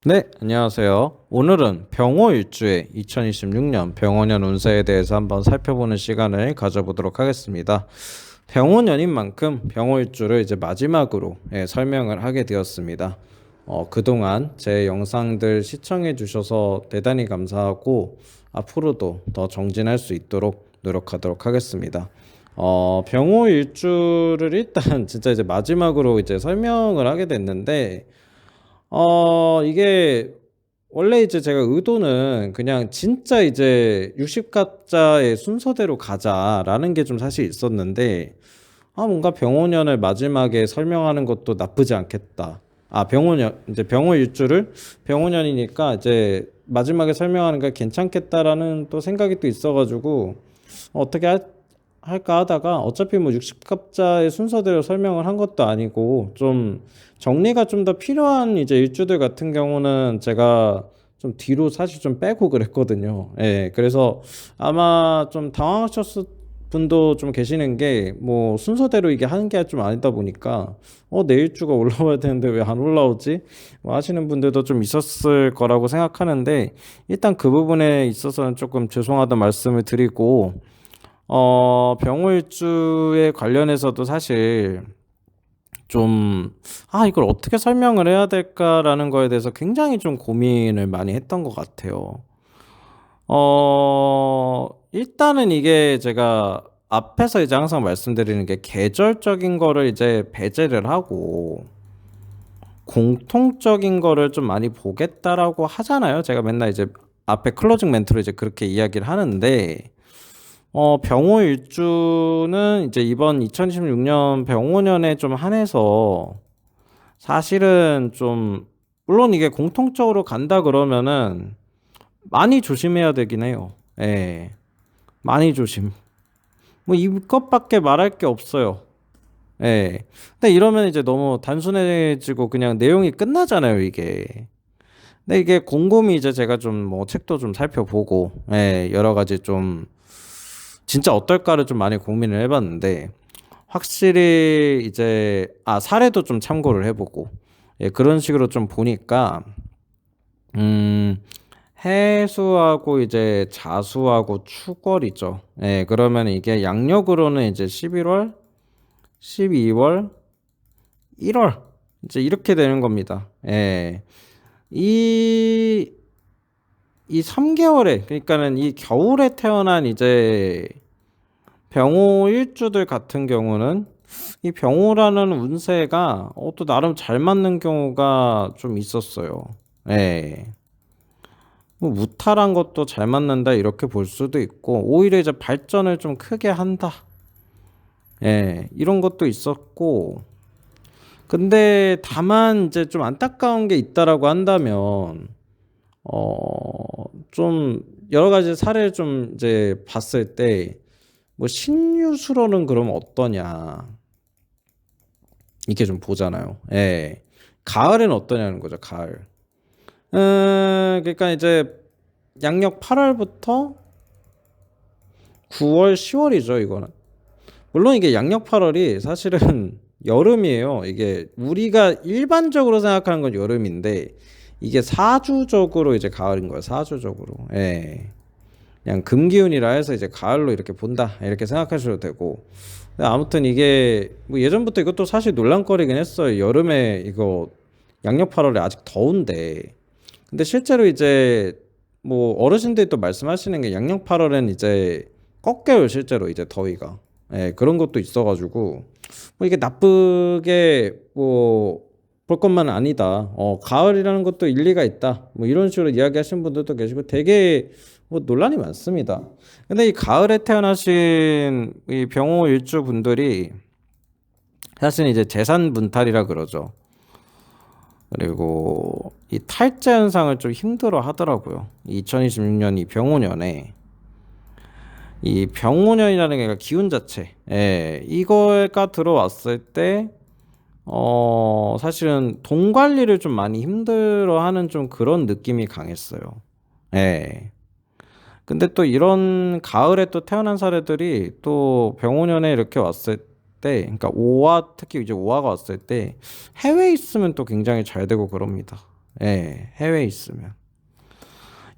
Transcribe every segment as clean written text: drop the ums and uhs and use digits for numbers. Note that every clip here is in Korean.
네, 안녕하세요. 오늘은 병호일주의 2026년 병호년 운세에 대해서 한번 살펴보는 시간을 가져보도록 하겠습니다. 병호년인 만큼 병호일주를 이제 마지막으로 설명을 하게 되었습니다. 그동안 제 영상들 시청해 주셔서 대단히 감사하고 앞으로도 더 정진할 수 있도록 노력하도록 하겠습니다. 병호일주를 일단 진짜 이제 마지막으로 이제 설명을 하게 됐는데 이게 원래 이제 제가 의도는 그냥 진짜 이제 60가짜의 순서대로 가자라는 게 좀 사실 있었는데, 뭔가 병호년을 마지막에 설명하는 것도 나쁘지 않겠다. 병호년, 이제 병호일주를 병호년이니까 이제 마지막에 설명하는 게 괜찮겠다라는 또 생각이 또 있어가지고, 어떻게 할까 하다가 어차피 뭐 60갑자의 순서대로 설명을 한 것도 아니고 좀 정리가 좀 더 필요한 이제 일주들 같은 경우는 제가 좀 뒤로 사실 좀 빼고 그랬거든요. 예, 그래서 아마 좀 당황하셨을 분도 좀 계시는 게 뭐 순서대로 이게 하는 게 좀 아니다 보니까 내 일주가 올라와야 되는데 왜 안 올라오지? 뭐 하시는 분들도 좀 있었을 거라고 생각하는데 일단 그 부분에 있어서는 조금 죄송하다 말씀을 드리고 병호일주에 관련해서도 사실 좀, 이걸 어떻게 설명을 해야 될까라는 거에 대해서 굉장히 좀 고민을 많이 했던 것 같아요. 일단은 이게 제가 앞에서 이제 항상 말씀드리는 게 계절적인 거를 이제 배제를 하고 공통적인 거를 좀 많이 보겠다라고 하잖아요. 제가 맨날 이제 앞에 클로징 멘트로 이제 그렇게 이야기를 하는데, 병호일주는 이제 이번 2016년 병호년에 좀 한해서 사실은 좀 물론 이게 공통적으로 간다 그러면은 많이 조심해야 되긴 해요. 예. 많이 조심. 뭐 이것밖에 말할 게 없어요. 예. 근데 이러면 이제 너무 단순해지고 그냥 내용이 끝나잖아요, 이게. 근데 이게 곰곰이 이제 제가 좀 뭐 책도 좀 살펴보고, 여러 가지 좀 진짜 어떨까를 좀 많이 고민을 해봤는데 확실히 이제 사례도 좀 참고를 해보고 그런 식으로 좀 보니까 음 해수하고 이제 자수하고 축월이죠. 그러면 이게 양력으로는 이제 11월, 12월, 1월 이제 이렇게 되는 겁니다. 이, 이 3개월에 그러니까는 이 겨울에 태어난 이제 병호 일주들 같은 경우는 이 병호라는 운세가 또 나름 잘 맞는 경우가 좀 있었어요. 예. 뭐 무탈한 것도 잘 맞는다 이렇게 볼 수도 있고 오히려 이제 발전을 좀 크게 한다. 예. 이런 것도 있었고 근데 다만 이제 좀 안타까운 게 있다라고 한다면 좀 여러 가지 사례를 좀 이제 봤을 때 뭐 신유수로는 그럼 어떠냐 이렇게 좀 보잖아요. 예. 가을은 어떠냐는 거죠, 가을. 그러니까 이제 양력 8월부터 9월, 10월이죠, 이거는. 물론 이게 양력 8월이 사실은 여름이에요. 이게 우리가 일반적으로 생각하는 건 여름인데 이게 사주적으로 이제 가을인 거예요. 사주적으로. 예. 그냥 금기운이라 해서 이제 가을로 이렇게 본다. 이렇게 생각하셔도 되고. 아무튼 이게 뭐 예전부터 이것도 사실 논란거리긴 했어요. 여름에 이거 양력 8월에 아직 더운데. 근데 실제로 이제 뭐 어르신들이 또 말씀하시는 게 양력 8월엔 이제 꺾여요. 실제로 이제 더위가. 그런 것도 있어가지고 뭐 이게 나쁘게 뭐 볼 것만 아니다. 가을이라는 것도 일리가 있다. 뭐 이런 식으로 이야기하시는 분들도 계시고 되게 뭐 논란이 많습니다. 근데 이 가을에 태어나신 이 병호 일주 분들이 사실 이제 재산 분탈이라 그러죠. 그리고 이 탈자 현상을 좀 힘들어 하더라고요. 2026년 이 병호년에 이 병호년이라는 게 기운 자체, 이거가 들어왔을 때 사실은 돈 관리를 좀 많이 힘들어하는 좀 그런 느낌이 강했어요. 예. 근데 또 이런 가을에 또 태어난 사례들이 또 병오년에 이렇게 왔을 때, 그러니까 오화 특히 이제 오화가 왔을 때 해외에 있으면 또 굉장히 잘 되고 그럽니다. 예, 해외에 있으면.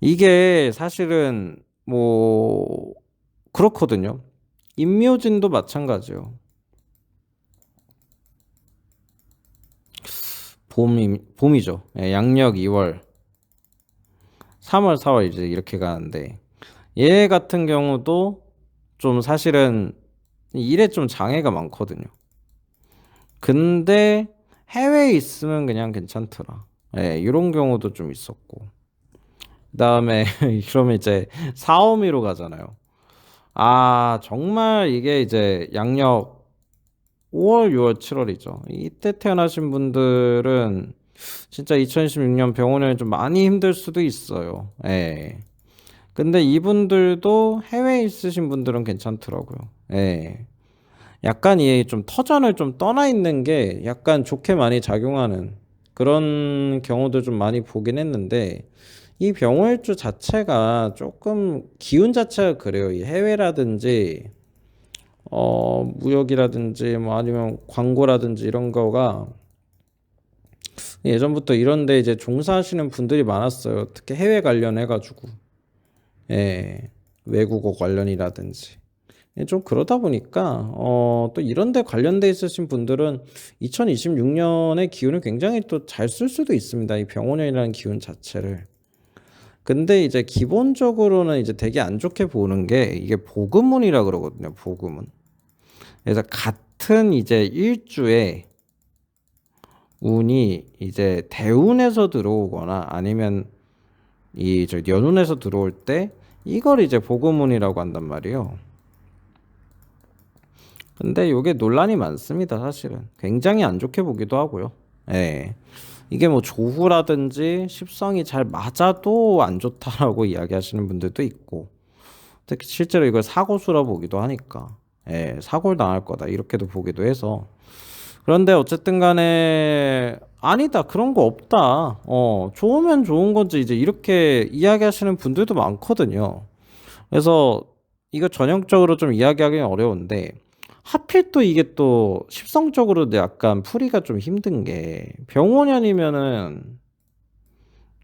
이게 사실은 뭐 그렇거든요. 임묘진도 마찬가지요. 봄이죠. 예, 양력 2월, 3월, 4월 이제 이렇게 가는데 얘 같은 경우도 좀 사실은 일에 좀 장애가 많거든요. 근데 해외에 있으면 그냥 괜찮더라. 예, 이런 경우도 좀 있었고. 그다음에 그러면 이제 사오미로 가잖아요. 아, 정말 이게 이제 양력 5월, 6월, 7월이죠. 이때 태어나신 분들은 진짜 2016년 병원에 좀 많이 힘들 수도 있어요. 예. 근데 이분들도 해외에 있으신 분들은 괜찮더라고요. 예. 약간 이 좀 터전을 좀 떠나 있는 게 약간 좋게 많이 작용하는 그런 경우도 좀 많이 보긴 했는데 이 병호일주 자체가 조금 기운 자체가 그래요. 이 해외라든지 무역이라든지 뭐 아니면 광고라든지 이런 거가 예전부터 이런데 이제 종사하시는 분들이 많았어요. 특히 해외 관련해 가지고 예, 외국어 관련이라든지 좀 그러다 보니까 또 이런 데 관련돼 있으신 분들은 2026년의 기운을 굉장히 또 잘 쓸 수도 있습니다. 이 병원이라는 기운 자체를. 근데 이제 기본적으로는 이제 되게 안 좋게 보는 게 이게 복음운이라 그러거든요. 복음운. 그래서 같은 이제 일주에 운이 이제 대운에서 들어오거나 아니면 이 저 연운에서 들어올 때 이걸 이제 복음운이라고 한단 말이에요. 근데 이게 논란이 많습니다, 사실은. 굉장히 안 좋게 보기도 하고요. 예. 이게 뭐 조후라든지 십성이 잘 맞아도 안 좋다라고 이야기하시는 분들도 있고, 특히 실제로 이걸 사고수라 보기도 하니까, 예, 사고를 당할 거다 이렇게도 보기도 해서. 그런데 어쨌든 간에 아니다, 그런 거 없다. 좋으면 좋은 건지 이제 이렇게 이야기하시는 분들도 많거든요. 그래서 이거 전형적으로 좀 이야기하기는 어려운데 하필 또 이게 또 십성적으로도 약간 풀이가 좀 힘든 게 병원년이면은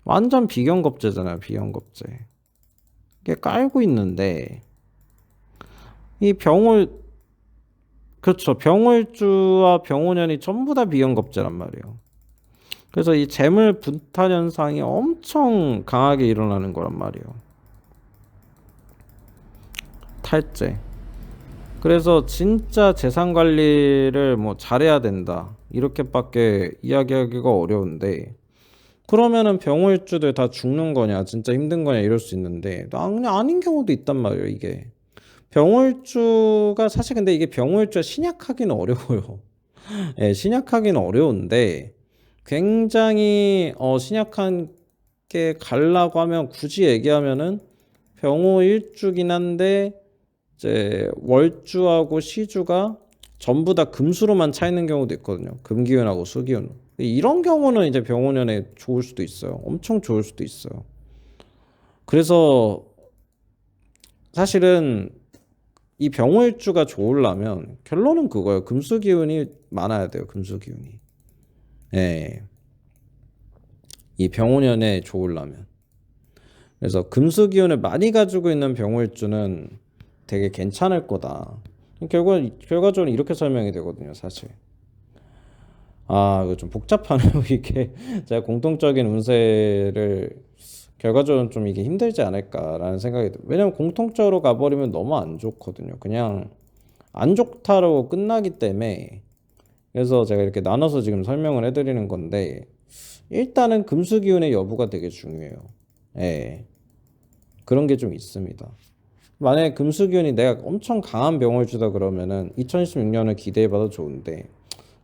완전 비경겁제잖아요. 비경겁제. 이게 깔고 있는데 이 병을 그렇죠. 병월주와 병원년이 전부 다 비경겁제란 말이에요. 그래서 이 재물 분탈 현상이 엄청 강하게 일어나는 거란 말이에요. 탈제. 그래서 진짜 재산 관리를 뭐 잘해야 된다. 이렇게밖에 이야기하기가 어려운데 그러면은 병월주들 다 죽는 거냐, 진짜 힘든 거냐 이럴 수 있는데 그냥 아닌 경우도 있단 말이에요, 이게. 병월주가 사실 근데 이게 병월주가 신약하기는 어려워요. 예, 신약하기는 어려운데 굉장히 신약한 게 갈라고 하면 굳이 얘기하면은 병호 일주긴 한데 이제 월주하고 시주가 전부 다 금수로만 차 있는 경우도 있거든요. 금기운하고 수기운. 이런 경우는 이제 병원연에 좋을 수도 있어요. 엄청 좋을 수도 있어요. 그래서 사실은 이 병호일주가 좋으려면 결론은 그거예요. 금수기운이 많아야 돼요. 금수기운이. 예. 이 병호년에 좋으려면. 그래서 금수기운을 많이 가지고 있는 병호일주는 되게 괜찮을 거다. 결과적으로 이렇게 설명이 되거든요, 사실. 아, 이거 좀 복잡하네요, 이게. 제가 공통적인 운세를 결과적으로 좀 이게 힘들지 않을까라는 생각이 들어요. 왜냐면 공통적으로 가버리면 너무 안 좋거든요. 그냥 안 좋다로 끝나기 때문에. 그래서 제가 이렇게 나눠서 지금 설명을 해드리는 건데, 일단은 금수기운의 여부가 되게 중요해요. 예. 그런 게 좀 있습니다. 만약에 금수기운이 내가 엄청 강한 병을 주다 그러면은 2016년을 기대해봐도 좋은데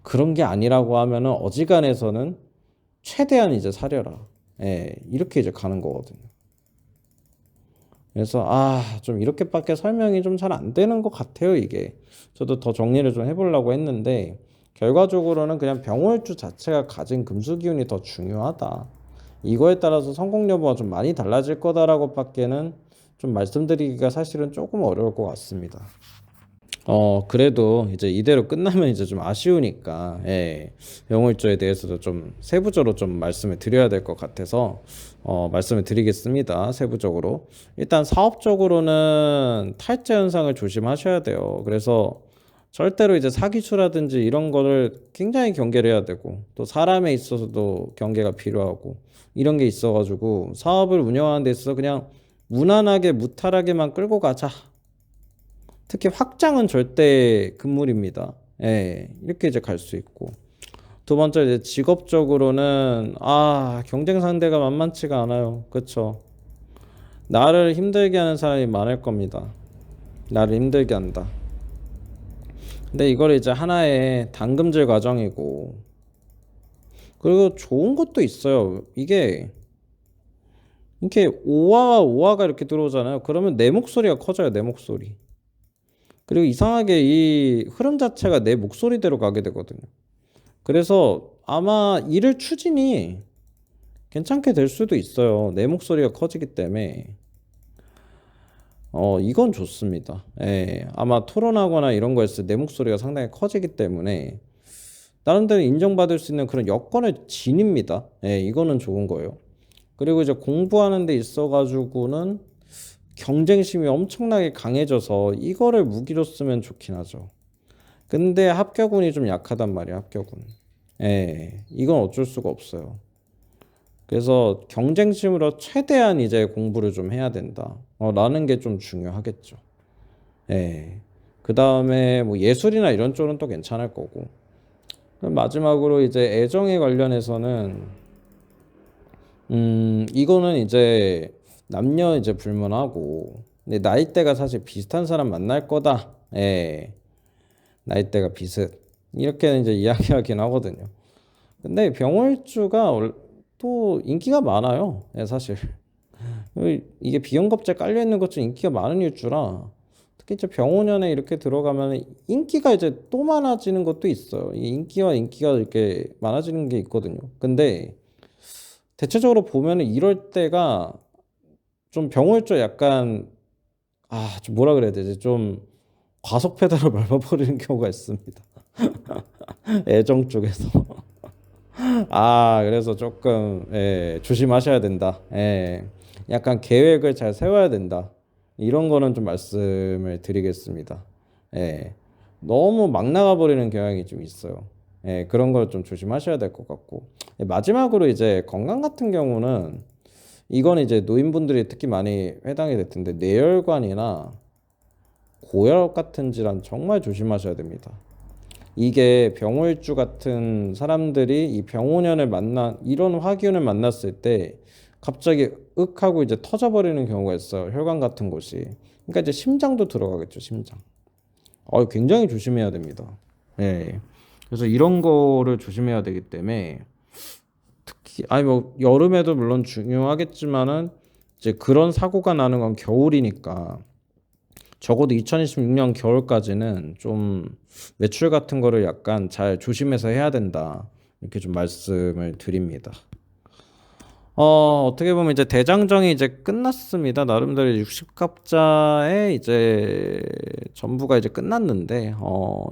그런 게 아니라고 하면은 어지간해서는 최대한 이제 사려라. 예, 이렇게 이제 가는 거거든요. 그래서 좀 이렇게밖에 설명이 좀 잘 안 되는 것 같아요, 이게. 저도 더 정리를 좀 해보려고 했는데 결과적으로는 그냥 병월주 자체가 가진 금수기운이 더 중요하다. 이거에 따라서 성공 여부가 좀 많이 달라질 거다라고 밖에는 좀 말씀드리기가 사실은 조금 어려울 것 같습니다. 그래도 이제 이대로 끝나면 이제 좀 아쉬우니까, 예, 병월조에 대해서도 좀 세부적으로 좀 말씀을 드려야 될 것 같아서, 말씀을 드리겠습니다. 세부적으로. 일단 사업적으로는 탈재 현상을 조심하셔야 돼요. 그래서 절대로 이제 사기수라든지 이런 거를 굉장히 경계를 해야 되고, 또 사람에 있어서도 경계가 필요하고, 이런 게 있어가지고, 사업을 운영하는 데 있어서 그냥 무난하게 무탈하게만 끌고 가자. 특히 확장은 절대 금물입니다. 예, 이렇게 이제 갈 수 있고. 두 번째 이제 직업적으로는 경쟁 상대가 만만치가 않아요. 그쵸? 나를 힘들게 하는 사람이 많을 겁니다. 나를 힘들게 한다. 근데 이걸 이제 하나의 당금질 과정이고, 그리고 좋은 것도 있어요. 이게 이렇게 오화와 오화가 이렇게 들어오잖아요. 그러면 내 목소리가 커져요. 내 목소리. 그리고 이상하게 이 흐름 자체가 내 목소리대로 가게 되거든요. 그래서 아마 일을 추진이 괜찮게 될 수도 있어요. 내 목소리가 커지기 때문에. 이건 좋습니다. 예, 아마 토론하거나 이런 거 했을 때 내 목소리가 상당히 커지기 때문에 다른 데는 인정받을 수 있는 그런 여건을 지닙니다. 예, 이거는 좋은 거예요. 그리고 이제 공부하는 데 있어가지고는 경쟁심이 엄청나게 강해져서 이거를 무기로 쓰면 좋긴 하죠. 근데 합격운이 좀 약하단 말이야, 합격운. 예, 이건 어쩔 수가 없어요. 그래서 경쟁심으로 최대한 이제 공부를 좀 해야 된다. 라는 게 좀 중요하겠죠. 예. 그 다음에 뭐 예술이나 이런 쪽은 또 괜찮을 거고. 그럼 마지막으로 이제 애정에 관련해서는, 이거는 이제 남녀 이제 불문하고, 근데 나이대가 사실 비슷한 사람 만날 거다. 예. 나이대가 비슷. 이렇게 이제 이야기하긴 하거든요. 근데 병월주가 또 인기가 많아요. 예, 사실. 이게 비용겁제 깔려 있는 것 중 인기가 많은 일주라 특히 이제 병원년에 이렇게 들어가면 인기가 이제 또 많아지는 것도 있어요. 이 인기와 인기가 이렇게 많아지는 게 있거든요. 근데 대체적으로 보면은 이럴 때가 좀 병월주 약간 좀 뭐라 그래야 되지? 좀 과속 페달을 밟아버리는 경우가 있습니다. 애정 쪽에서. 그래서 조금 조심하셔야 된다. 약간 계획을 잘 세워야 된다. 이런 거는 좀 말씀을 드리겠습니다. 예, 너무 막 나가버리는 경향이 좀 있어요. 그런 걸 좀 조심하셔야 될 것 같고. 마지막으로 이제 건강 같은 경우는 이건 이제 노인분들이 특히 많이 해당이 될 텐데 뇌혈관이나 고혈압 같은 질환 정말 조심하셔야 됩니다. 이게 병월주 같은 사람들이 이 병오년을 이런 화기운을 만났을 때 갑자기 윽 하고 이제 터져버리는 경우가 있어요. 혈관 같은 곳이. 그러니까 이제 심장도 들어가겠죠, 심장. 굉장히 조심해야 됩니다. 예. 그래서 이런 거를 조심해야 되기 때문에 특히, 뭐, 여름에도 물론 중요하겠지만은 이제 그런 사고가 나는 건 겨울이니까 적어도 2026년 겨울까지는 좀 매출 같은 거를 약간 잘 조심해서 해야 된다. 이렇게 좀 말씀을 드립니다. 어떻게 보면 이제 대장정이 이제 끝났습니다. 나름대로 60갑자에 이제 전부가 이제 끝났는데,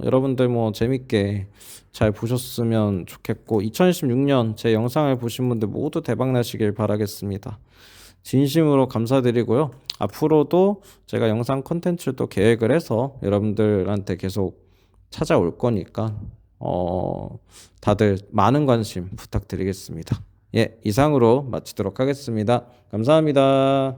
여러분들 뭐 재밌게 잘 보셨으면 좋겠고, 2016년 제 영상을 보신 분들 모두 대박 나시길 바라겠습니다. 진심으로 감사드리고요. 앞으로도 제가 영상 컨텐츠를 또 계획을 해서 여러분들한테 계속 찾아올 거니까, 다들 많은 관심 부탁드리겠습니다. 예, 이상으로 마치도록 하겠습니다. 감사합니다.